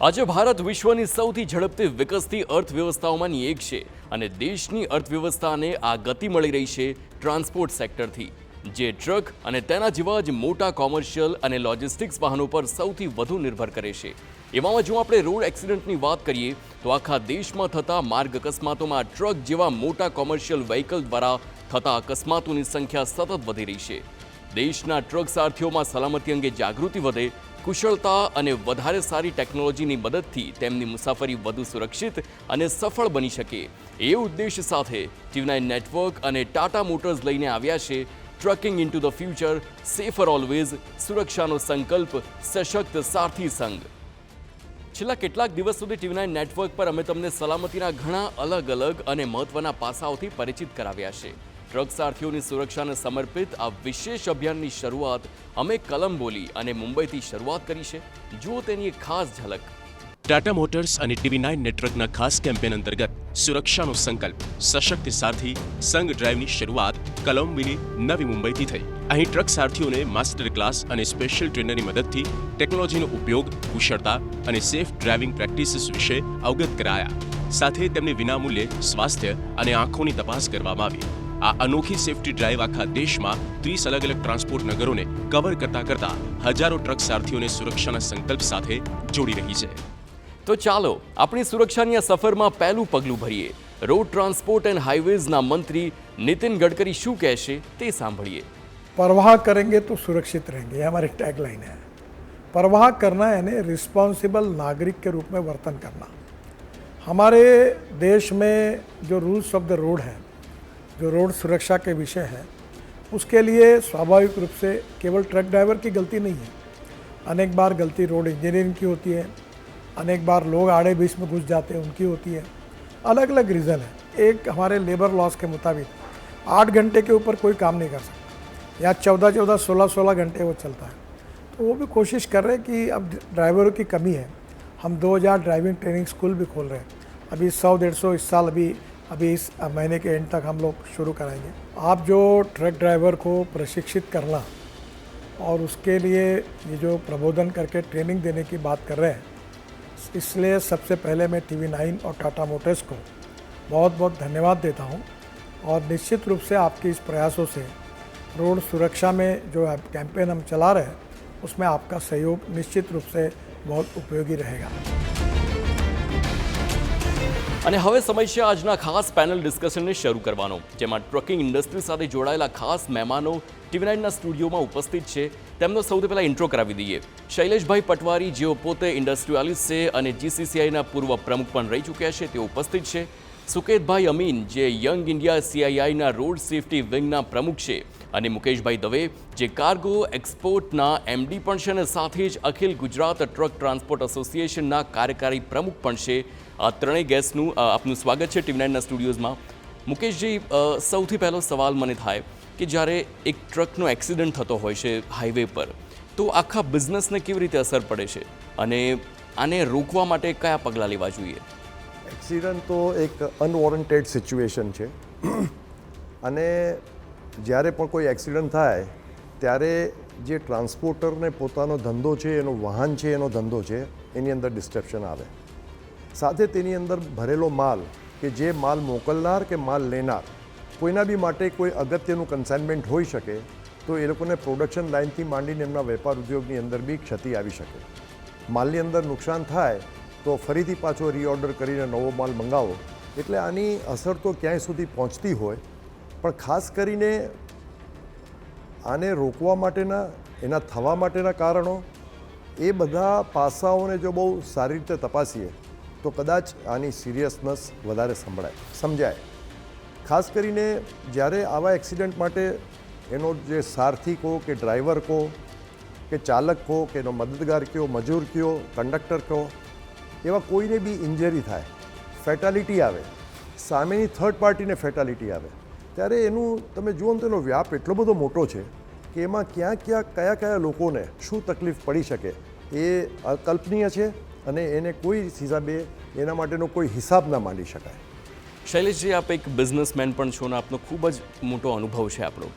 આજે ભારત વિશ્વની સૌથી ઝડપથી વિકસતી અર્થવ્યવસ્થાઓમાંની એક છે અને દેશની અર્થવ્યવસ્થાને આ ગતિ મળી રહી છે ટ્રાન્સપોર્ટ સેક્ટરથી, જે ટ્રક અને તેના જેવા જ મોટા કોમર્શિયલ અને લોજિસ્ટિક્સ વાહનો પર સૌથી વધુ નિર્ભર કરે છે। એવામાં જો આપણે રોડ એક્સિડન્ટની વાત કરીએ તો આખા દેશમાં થતા માર્ગ અકસ્માતોમાં ટ્રક જેવા મોટા કોમર્શિયલ વ્હીકલ દ્વારા થતા અકસ્માતોની સંખ્યા સતત વધી રહી છે। દેશના ટ્રક સારથીઓમાં સલામતી અંગે જાગૃતિ વધે, કુશળતા અને વધારે સારી ટેકનોલોજીની મદદથી તેમની મુસાફરી વધુ સુરક્ષિત અને સફળ બની શકે, એ ઉદ્દેશ સાથે ટીવી9 નેટવર્ક અને ટાટા મોટર્સ લઈને આવ્યા છે trucking into the future, safer always, સુરક્ષાનો સંકલ્પ, સશક્ત સારથી સંઘ। છેલ્લા કેટલાક દિવસ સુધી ટીવી9 નેટવર્ક પર અમે તમને સલામતીના ઘણા અલગ અલગ અને મહત્વના પાસાઓથી પરિચિત કરાવ્યા છે। ટ્રક સારથીઓની સુરક્ષાને સમર્પિત આ વિશેષ અભિયાનની શરૂઆત અમે કલંબોલી અને મુંબઈથી શરૂઆત કરી છે। જુઓ તેની એક ખાસ ઝલક। ટાટા મોટર્સ અને ટીવી9 નેટવર્કના ખાસ કેમ્પેન અંતર્ગત સુરક્ષાનો સંકલ્પ, સશક્ત સારથી સંઘ ડ્રાઈવની શરૂઆત કલંબોલી, નવી મુંબઈથી થઈ। અહીં ટ્રક સારથીઓને માસ્ટર ક્લાસ અને સ્પેશિયલ ટ્રેનરની મદદથી ટેકનોલોજીનો ઉપયોગ, કુશળતા અને સેફ ડ્રાઇવિંગ પ્રેક્ટિસીસ વિશે અવગત કરાયા, સાથે તેમને વિનામૂલ્યે સ્વાસ્થ્ય અને આંખોની તપાસ કરવામાં આવી। આ અનોખી સેફટી ડ્રાઈવ આખા દેશમાં 30 અલગ અલગ ટ્રાન્સપોર્ટ નગરોને કવર કરતા હજારો ટ્રક સારથીઓને સુરક્ષાના સંકલ્પ સાથે જોડી રહી છે। તો ચાલો આપણી સુરક્ષાની આ સફરમાં પહેલું પગલું ભરીએ। રોડ ટ્રાન્સપોર્ટ એન્ડ હાઈવેઝના મંત્રી નીતિન ગડકરી શું કહેશે તે સાંભળીએ। परवाह करेंगे तो सुरक्षित रहेंगे, ये हमारी टैगलाइन है। परवाह करना यानी रिस्पॉन्सिबल नागरिक के रूप में वर्तन करना। हमारे देश में जो रूल्स ऑफ द रोड है, जो रोड सुरक्षा के विषय है, उसके लिए स्वाभाविक रूप से केवल ट्रक ड्राइवर की गलती नहीं है। अनेक बार गलती रोड इंजीनियरिंग की होती है, अनेक बार लोग आड़े बीच में घुस जाते हैं, उनकी होती है। अलग अलग रीज़न है। एक हमारे लेबर लॉस के मुताबिक 8 घंटे के ऊपर कोई काम नहीं कर सकता, या 14-14, 16-16 घंटे वो चलता है। तो वो भी कोशिश कर रहे हैं कि अब ड्राइवरों की कमी है, हम 2000 ड्राइविंग ट्रेनिंग स्कूल भी खोल रहे हैं। अभी 100-150 इस साल अभी इस महीने के एंड तक हम लोग शुरू कराएंगे। आप जो ट्रक ड्राइवर को प्रशिक्षित करना और उसके लिए ये जो प्रबोधन करके ट्रेनिंग देने की बात कर रहे हैं, इसलिए सबसे पहले मैं टीवी9 और टाटा मोटर्स को बहुत बहुत धन्यवाद देता हूँ। और निश्चित रूप से आपके इस प्रयासों से रोड सुरक्षा में जो कैंपेन हम चला रहे हैं, उसमें आपका सहयोग निश्चित रूप से बहुत उपयोगी रहेगा। અને હવે સમય છે આજના ખાસ પેનલ ડિસ્કશનને શરૂ કરવાનો, જેમાં ટ્રકિંગ ઇન્ડસ્ટ્રી સાથે જોડાયેલા ખાસ મહેમાનો ટીવી9ના સ્ટુડિયોમાં ઉપસ્થિત છે। તેમનો સૌથી પહેલાં ઇન્ટ્રો કરાવી દઈએ। શૈલેષભાઈ પટવારી, જેઓ પોતે ઇન્ડસ્ટ્રીયાલિસ્ટ છે અને જીસીસીઆઈના પૂર્વ પ્રમુખ પણ રહી ચૂક્યા છે, તેઓ ઉપસ્થિત છે। સુકેતભાઈ અમીન, જે યંગ ઇન્ડિયા સીઆઈઆઈના રોડ સેફટી વિંગના પ્રમુખ છે, અને મુકેશભાઈ દવે, જે કાર્ગો એક્સપોર્ટના એમડી પણ છે અને સાથે જ અખિલ ગુજરાત ટ્રક ટ્રાન્સપોર્ટ એસોસિએશનના કાર્યકારી પ્રમુખ પણ છે। આ ત્રણેય ગેસ્ટનું આપનું સ્વાગત છે ટીવી9ના સ્ટુડિયોઝમાં। મુકેશજી, સૌથી પહેલો સવાલ મને થાય કે જ્યારે એક ટ્રકનો એક્સિડન્ટ થતો હોય છે હાઈવે પર, તો આખા બિઝનેસને કેવી રીતે અસર પડે છે અને આને રોકવા માટે કયા પગલાં લેવા જોઈએ? એક્સિડન્ટ તો એક અનવોરંટેડ સિચ્યુએશન છે અને જ્યારે પણ કોઈ એક્સિડન્ટ થાય ત્યારે જે ટ્રાન્સપોર્ટરને પોતાનો ધંધો છે, એનો વાહન છે, એનો ધંધો છે, એની અંદર ડિસ્ટ્રપ્શન આવે। સાથે તેની અંદર ભરેલો માલ, કે જે માલ મોકલનાર કે માલ લેનાર કોઈના બી માટે કોઈ અગત્યનું કન્સાઇનમેન્ટ હોઈ શકે, તો એ લોકોને પ્રોડક્શન લાઇનથી માંડીને એમના વેપાર ઉદ્યોગની અંદર બી ક્ષતિ આવી શકે। માલની અંદર નુકસાન થાય તો ફરીથી પાછો રીઓર્ડર કરીને નવો માલ મંગાવો, એટલે આની અસર તો ક્યાંય સુધી પહોંચતી હોય। પણ ખાસ કરીને આને રોકવા માટેના, એના થવા માટેના કારણો, એ બધા પાસાઓને જો બહુ સારી રીતે તપાસીએ તો કદાચ આની સિરિયસનેસ વધારે સમજાય। ખાસ કરીને જ્યારે આવા એક્સિડન્ટ માટે એનો જે સારથી કહો કે ડ્રાઈવર કહો કે ચાલક કહો કે એનો મદદગાર કહો, મજૂર કહો, કંડક્ટર કહો, એવા કોઈને બી ઇન્જરી થાય, ફેટાલિટી આવે, સામેની થર્ડ પાર્ટીને ફેટાલિટી આવે, ત્યારે એનું તમે જુઓ ને તો એનો વ્યાપ એટલો બધો મોટો છે કે એમાં ક્યાં કયા લોકોને શું તકલીફ પડી શકે એ અકલ્પનીય છે અને એને કોઈ હિસાબે એના માટેનો કોઈ હિસાબ ના માંડી શકાય। શૈલેષજી, આપ એક બિઝનેસમેન પણ છો ને આપનો ખૂબ જ મોટો અનુભવ છે આપણો।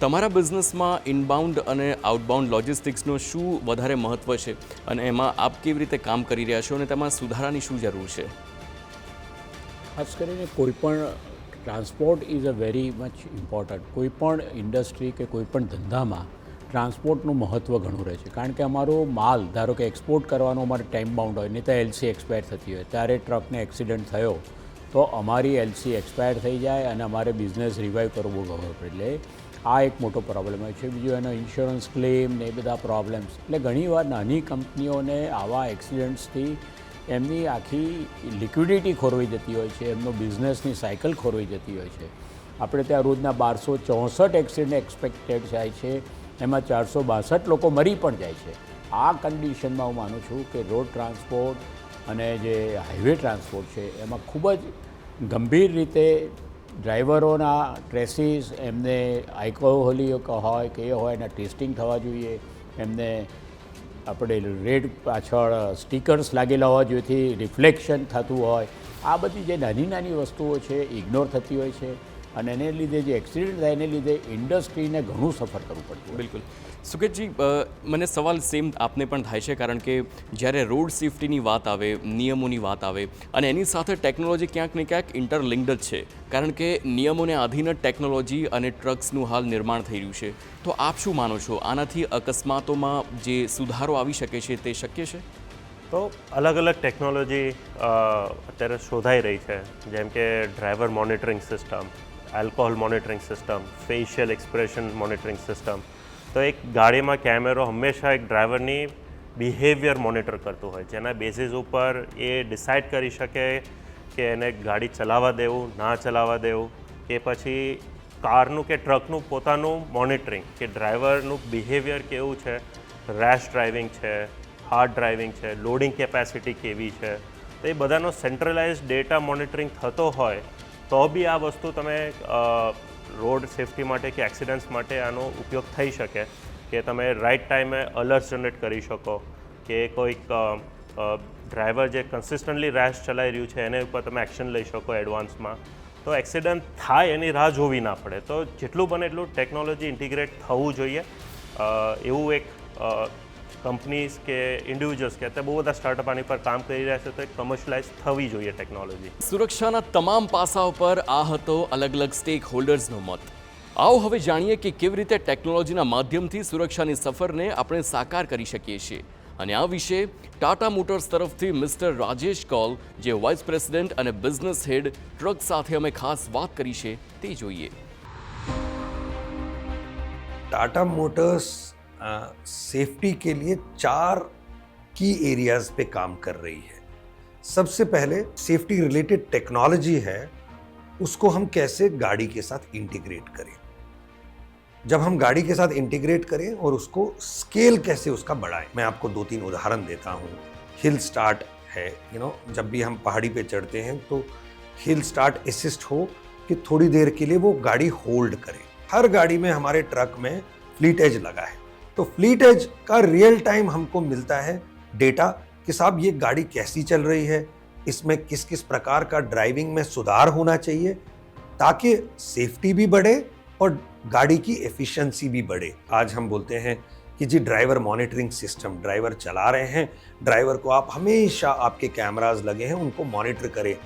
તમારા બિઝનેસમાં ઇનબાઉન્ડ અને આઉટબાઉન્ડ લોજિસ્ટિક્સનો શું વધારે મહત્ત્વ છે અને એમાં આપ કેવી રીતે કામ કરી રહ્યા છો અને તેમાં સુધારાની શું જરૂર છે? ખાસ કરીને કોઈ પણ transport is a very much important. કોઈ પણ ઇન્ડસ્ટ્રી કે કોઈ પણ ધંધામાં ટ્રાન્સપોર્ટનું મહત્ત્વ ઘણું રહે છે, કારણ કે અમારો માલ ધારો કે એક્સપોર્ટ કરવાનો અમારે ટાઈમ બાઉન્ડ હોય, નહીં તો એલસી એક્સપાયર થતી હોય, ત્યારે ટ્રકને એક્સિડન્ટ થયો તો અમારી એલસી એક્સપાયર થઈ જાય અને અમારે બિઝનેસ રિવાઈવ કરવો ખબર પડે. એટલે આ એક મોટો પ્રોબ્લેમ હોય છે. બીજું એનો ઇન્સ્યોરન્સ ક્લેમ ને એ બધા પ્રોબ્લેમ્સ. એટલે ઘણીવાર નાની કંપનીઓને આવા એક્સિડન્ટ્સથી એમની આખી લિક્વિડિટી ખોરવાઈ જતી હોય છે, એમનો બિઝનેસની સાયકલ ખોરવાઈ જતી હોય છે. આપણે ત્યાં રોજના 1264 એક્સિડન્ટ એક્સપેક્ટેડ થાય છે, એમાં 462 લોકો મરી પણ જાય છે. આ કન્ડિશનમાં હું માનું છું કે રોડ ટ્રાન્સપોર્ટ અને જે હાઈવે ટ્રાન્સપોર્ટ છે એમાં ખૂબ જ ગંભીર રીતે ડ્રાઈવરોના ટ્રેસીસ, એમને આલ્કોહોલિક હોય કે એ હોય એના ટેસ્ટિંગ થવા જોઈએ, એમને આપણે રેડ પાછળ સ્ટીકર્સ લાગેલા હોવા જોઈએ, રિફ્લેક્શન થતું હોય. આ બધી જે નાની નાની વસ્તુઓ છે ઇગ્નોર થતી હોય છે અને એને લીધે જે એક્સિડન્ટ થાય એને લીધે ઇન્ડસ્ટ્રીને ઘણું સફર કરવું પડતું હોય. બિલકુલ. સુકેતજી, મને સવાલ સેમ આપને પણ થાય છે, કારણ કે જ્યારે રોડ સેફટીની વાત આવે, નિયમોની વાત આવે અને એની સાથે ટેકનોલોજી ક્યાંક ને ક્યાંક ઇન્ટરલિંક્ડ જ છે, કારણ કે નિયમોને આધીન જ ટેકનોલોજી અને ટ્રક્સનું હાલ નિર્માણ થઈ રહ્યું છે. તો આપ શું માનો છો, આનાથી અકસ્માતોમાં જે સુધારો આવી શકે છે તે શક્ય છે? તો અલગ અલગ ટેકનોલોજી અત્યારે શોધાઈ રહી છે, જેમ કે driver monitoring system, alcohol monitoring system, facial expression monitoring system. તો એક ગાડીમાં કેમેરો હંમેશા એક ડ્રાઈવરની બિહેવિયર મોનિટર કરતું હોય, જેના બેઝિસ ઉપર એ ડિસાઇડ કરી શકે કે એને ગાડી ચલાવવા દેવું, ના ચલાવવા દેવું, કે પછી કારનું કે ટ્રકનું પોતાનું મોનિટરિંગ, કે ડ્રાઈવરનું બિહેવિયર કેવું છે, રેશ ડ્રાઇવિંગ છે, હાર્ડ ડ્રાઇવિંગ છે, લોડિંગ કેપેસિટી કેવી છે. તો એ બધાનો સેન્ટ્રલાઇઝ ડેટા મોનિટરિંગ થતો હોય તો બી આ વસ્તુ તમે રોડ સેફટી માટે કે એક્સિડન્ટ્સ માટે આનો ઉપયોગ થઈ શકે, કે તમે રાઇટ ટાઈમે અલર્ટ જનરેટ કરી શકો, કે કોઈક ડ્રાઈવર જે કન્સિસ્ટન્ટલી રેશ ચલાવી રહ્યું છે એને ઉપર તમે એક્શન લઈ શકો એડવાન્સમાં. તો એક્સિડન્ટ થાય એની રાહ જોવી ના પડે. તો જેટલું બને એટલું ટેકનોલોજી ઇન્ટિગ્રેટ થવું જોઈએ. એવું એક કંપનીઝ કે ઇન્ડિવિજ્યુઅલ્સ કે અત્યારે બહુ બધા સ્ટાર્ટઅપ આની પર કામ કરી રહ્યા છે, તો એક કમર્શિયલાઇઝ થવી જોઈએ ટેકનોલોજી. સુરક્ષાના તમામ પાસાઓ પર આ હતો અલગ અલગ સ્ટેક હોલ્ડર્સનો મત. આવો હવે જાણીએ કે કેવી રીતે ટેકનોલોજીના માધ્યમથી સુરક્ષાની સફરને આપણે સાકાર કરી શકીએ છીએ. અને આ વિશે ટાટા મોટર્સ તરફથી મિસ્ટર રાજેશ કૌલ, જે વાઇસ પ્રેસિડેન્ટ અને બિઝનેસ હેડ ટ્રક સાથે અમે ખાસ વાત કરી છે તે જોઈએ. टाटा मोटर्स सेफ्टी के लिए 4 की एरियाज पे काम कर रही है. सबसे पहले सेफ्टी रिलेटेड टेक्नोलॉजी है, उसको हम कैसे गाड़ी के साथ इंटीग्रेट करें. जब हम गाड़ी के साथ इंटीग्रेट करें और उसको स्केल कैसे उसका बढ़ाएं. मैं आपको 2-3 उदाहरण देता हूँ. हिल स्टार्ट है, जब भी हम पहाड़ी पे चढ़ते हैं तो हिल स्टार्ट असिस्ट हो कि थोड़ी देर के लिए वो गाड़ी होल्ड करे. हर गाड़ी में हमारे ट्रक में फ्लीट एज लगा है, तो फ्लीट एज का रियल टाइम हमको मिलता है डेटा कि साहब ये गाड़ी कैसी चल रही है, इसमें किस किस प्रकार का ड्राइविंग में सुधार होना चाहिए, ताकि सेफ्टी भी बढ़े और गाड़ी की एफिशिएंसी भी बढ़े. आज हम बोलते हैं कि जी ड्राइवर मॉनिटरिंग सिस्टम, ड्राइवर चला रहे हैं, ड्राइवर को आप हमेशा आपके कैमराज लगे हैं उनको मॉनिटर करें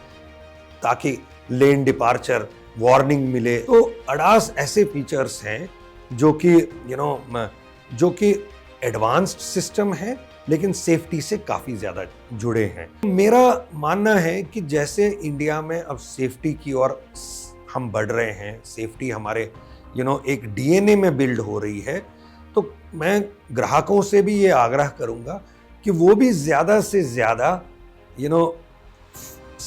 ताकि लेन डिपार्चर वार्निंग मिले. तो अडास ऐसे फीचर्स हैं जो कि एडवांस्ड सिस्टम है लेकिन सेफ्टी से काफ़ी ज़्यादा जुड़े हैं. मेरा मानना है कि जैसे इंडिया में अब सेफ्टी की ओर हम बढ़ रहे हैं, सेफ्टी हमारे एक डीएनए में बिल्ड हो रही है, तो मैं ग्राहकों से भी ये आग्रह करूँगा कि वो भी ज़्यादा से ज़्यादा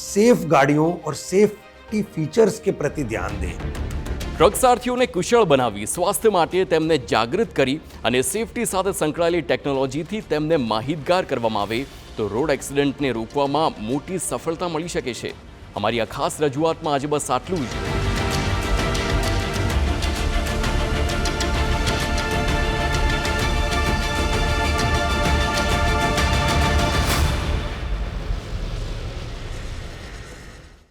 सेफ गाड़ियों और सेफ्टी फीचर्स के प्रति ध्यान दें. ટ્રક સારથીઓને કુશળ બનાવી, સ્વાસ્થ્ય માટે તેમને જાગૃત કરી અને સેફટી સાથે સંકળાયેલી ટેકનોલોજીથી તેમને માહિતગાર કરવામાં આવે તો રોડ એક્સિડન્ટને રોકવામાં મોટી સફળતા મળી શકે છે. અમારી આ ખાસ રજૂઆતમાં આજે બસ આટલું જ.